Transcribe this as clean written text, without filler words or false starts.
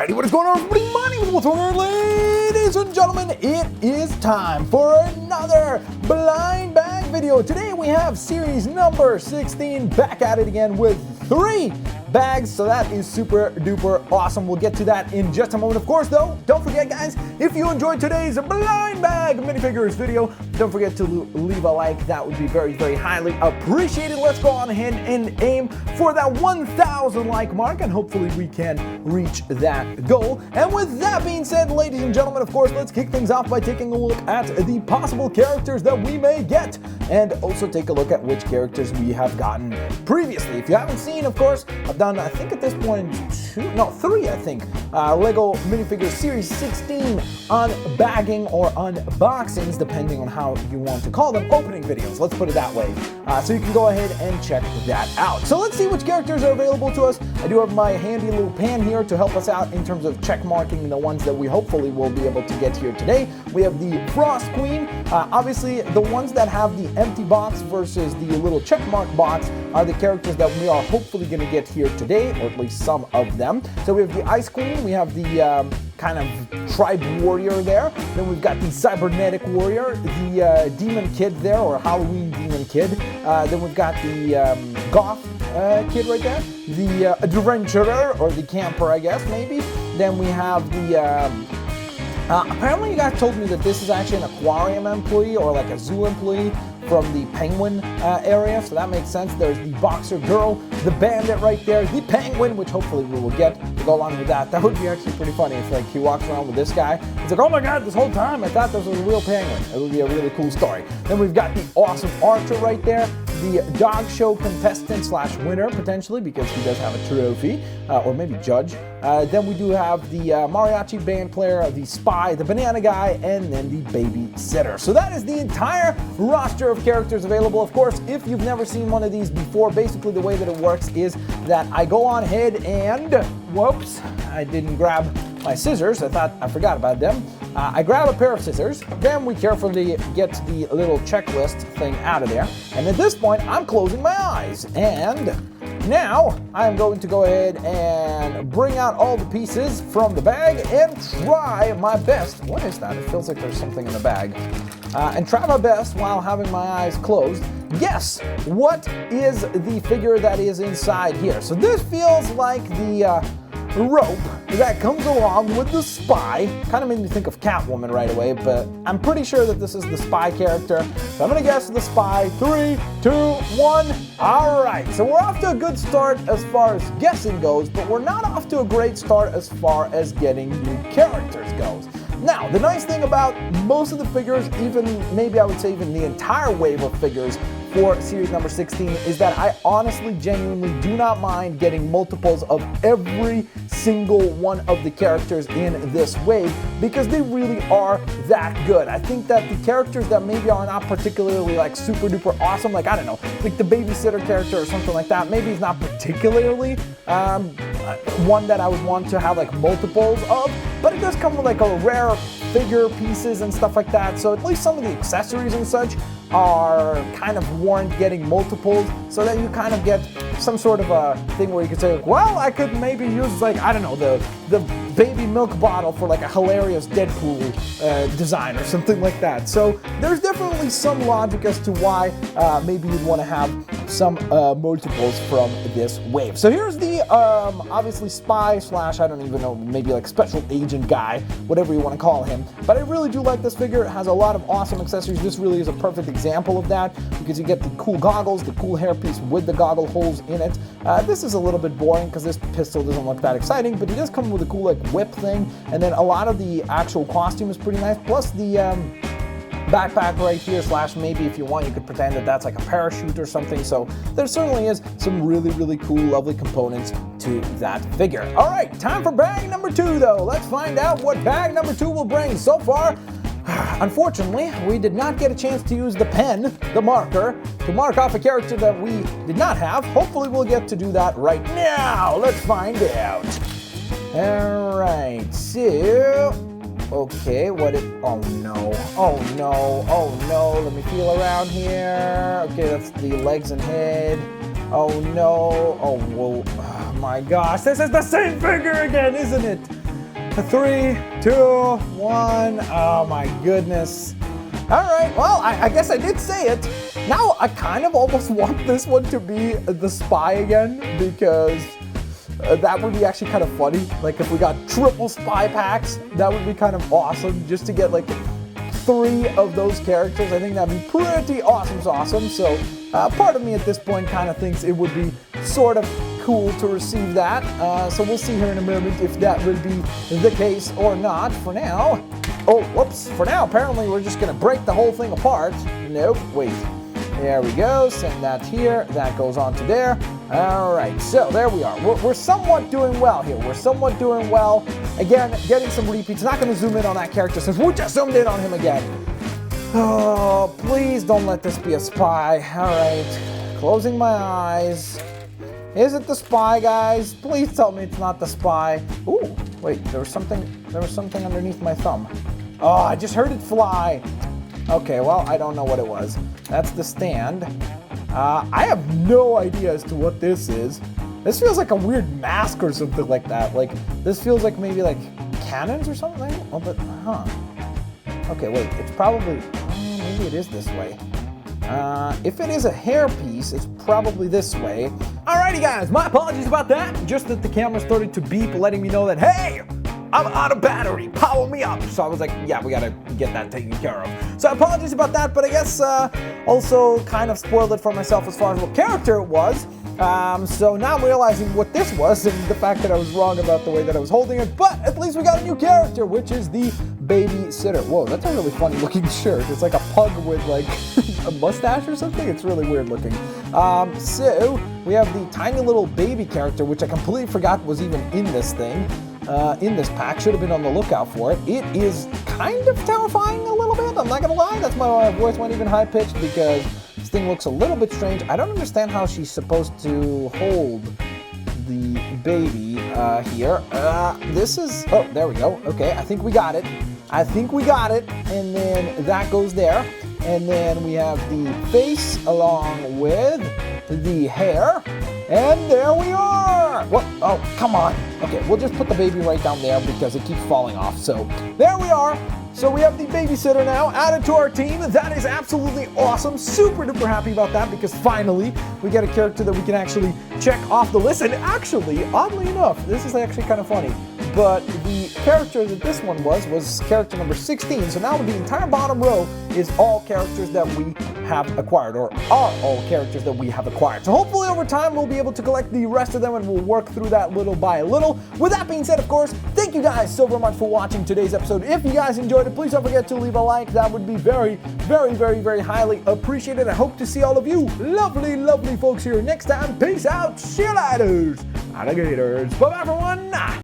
Alrighty, what is going on, everybody? My name is Blitzwinger, ladies and gentlemen. It is time for another blind bag video. Today we have series number 16 back at it again with 3 bags, so that is super duper awesome. We'll get to that in just a moment. Of course, though, don't forget, guys, if you enjoyed today's blind bag minifigures video, don't forget to leave a like. That would be very, very highly appreciated. Let's go on ahead and aim for that 1,000 like mark, and hopefully we can reach that goal. And with that being said, ladies and gentlemen, of course, let's kick things off by taking a look at the possible characters that we may get, and also take a look at which characters we have gotten previously. If you haven't seen, of course, I've done, I think at this point, 3, I think, Lego minifigures series 16 unbagging or unboxings, depending on how you want to call them, opening videos, let's put it that way. So you can go ahead and check that out. So let's see which characters are available to us. I do have my handy little pan here to help us out in terms of check marking the ones that we hopefully will be able to get here today. We have the Frost Queen. Obviously, the ones that have the empty box versus the little check mark box are the characters that we are hopefully going to get here today, or at least some of them. So we have the Ice Queen, we have the kind of tribe warrior there, then we've got the cybernetic warrior, the demon kid there, or Halloween demon kid, then we've got the goth kid right there, the adventurer, or the camper, I guess, maybe. Then we have the apparently you guys told me that this is actually an aquarium employee or like a zoo employee from the penguin area, so that makes sense. There's the boxer girl, the bandit right there, the penguin, which hopefully we will get to go along with that. That would be actually pretty funny if like he walks around with this guy. It's like, oh my god, this whole time I thought this was a real penguin. It would be a really cool story. Then we've got the awesome archer right there, the dog show contestant slash winner potentially, because he does have a trophy, or maybe judge. Then we do have the mariachi band player, the spy, the banana guy, and then the babysitter. So that is the entire roster of characters available. Of course, if you've never seen one of these before, basically the way that it works is that I go on ahead and, whoops, I didn't grab my scissors. I forgot about them. I grab a pair of scissors, then we carefully get the little checklist thing out of there. And at this point, I'm closing my eyes. And now I'm going to go ahead and bring out all the pieces from the bag and try my best. What is that? It feels like there's something in the bag. And try my best while having my eyes closed. Guess what is the figure that is inside here. So this feels like the rope that comes along with the spy. Kind of made me think of Catwoman right away, but I'm pretty sure that this is the spy character. So I'm gonna guess the spy. 3, 2, 1. All right, so we're off to a good start as far as guessing goes, but we're not off to a great start as far as getting new characters goes. Now, the nice thing about most of the figures, even maybe I would say even the entire wave of figures for series number 16, is that I honestly, genuinely do not mind getting multiples of every single one of the characters in this wave, because they really are that good. I think that the characters that maybe are not particularly like super duper awesome, like I don't know, like the babysitter character or something like that, maybe is not particularly one that I would want to have like multiples of, but it does come with like a rare figure pieces and stuff like that, so at least some of the accessories and such are kind of warrant getting multiples, so that you kind of get some sort of a thing where you could say, well, I could maybe use like, I don't know, the baby milk bottle for like a hilarious Deadpool design or something like that. So there's definitely some logic as to why maybe you'd want to have some multiples from this wave. So here's the obviously spy slash, I don't even know, maybe like special agent guy, whatever you want to call him. But I really do like this figure. It has a lot of awesome accessories. This really is a perfect example of that, because you get the cool goggles, the cool hairpiece with the goggle holes in it. This is a little bit boring because this pistol doesn't look that exciting, but he does come with a cool like whip thing, and then a lot of the actual costume is pretty nice, plus the backpack right here, slash maybe if you want you could pretend that that's like a parachute or something. So there certainly is some really, really cool, lovely components to that figure. All right, time for bag number 2 though. Let's find out what bag number 2 will bring. So far, unfortunately, we did not get a chance to use the pen, the marker, to mark off a character that we did not have. Hopefully we'll get to do that right now. Let's find out. All right, so, okay, oh no, let me feel around here. Okay, that's the legs and head. Oh no, oh whoa, oh my gosh, this is the same figure again, isn't it? 3, 2, 1. Oh my goodness. All right, well, I guess I did say it. Now I kind of almost want this one to be the spy again, because that would be actually kind of funny. Like if we got triple spy packs, that would be kind of awesome, just to get like 3 of those characters. I think that'd be pretty awesome. So part of me at this point kind of thinks it would be sort of cool to receive that. So we'll see here in a moment if that will be the case or not. For now, for now, apparently we're just gonna break the whole thing apart. Nope, wait. There we go, send that here, that goes on to there. All right, so there we are. We're somewhat doing well here. We're somewhat doing well. Again, getting some repeats. Not gonna zoom in on that character since we just zoomed in on him again. Oh, please don't let this be a spy. All right, closing my eyes. Is it the spy, guys? Please tell me it's not the spy. Ooh, wait, there was something underneath my thumb. Oh, I just heard it fly. Okay, well, I don't know what it was. That's the stand. I have no idea as to what this is. This feels like a weird mask or something like that. Like, this feels like maybe like cannons or something. Oh, but, okay, wait, it's probably, maybe it is this way. If it is a hairpiece, it's probably this way. Alrighty guys, my apologies about that. Just that the camera started to beep, letting me know that, hey, I'm out of battery, power me up. So I was like, yeah, we gotta get that taken care of. So apologies about that, but I guess also kind of spoiled it for myself as far as what character it was. So now I'm realizing what this was and the fact that I was wrong about the way that I was holding it, but at least we got a new character, which is the babysitter. Whoa, that's a really funny looking shirt. It's like a pug with like a mustache or something. It's really weird looking. So we have the tiny little baby character, which I completely forgot was even in this thing. In this pack, should have been on the lookout for it. It is kind of terrifying a little bit, I'm not gonna lie. That's why my voice went even high pitched, because this thing looks a little bit strange. I don't understand how she's supposed to hold the baby here. This is, oh, there we go. Okay, I think we got it. And then that goes there. And then we have the face along with the hair. And there we are. What? Oh, come on. Okay, we'll just put the baby right down there because it keeps falling off. So there we are. So we have the babysitter now added to our team. That is absolutely awesome. Super duper happy about that, because finally we get a character that we can actually check off the list. And actually, oddly enough, this is actually kind of funny, but the character that this one was character number 16. So now the entire bottom row is all characters that we have acquired, or are all characters that we have acquired. So hopefully over time we'll be able to collect the rest of them, and we'll work through that little by little. With that being said, of course, thank you guys so very much for watching today's episode. If you guys enjoyed it, please don't forget to leave a like. That would be very, very, very, very highly appreciated. I hope to see all of you lovely, lovely folks here next time. Peace out. See you later, alligators. Bye-bye, everyone.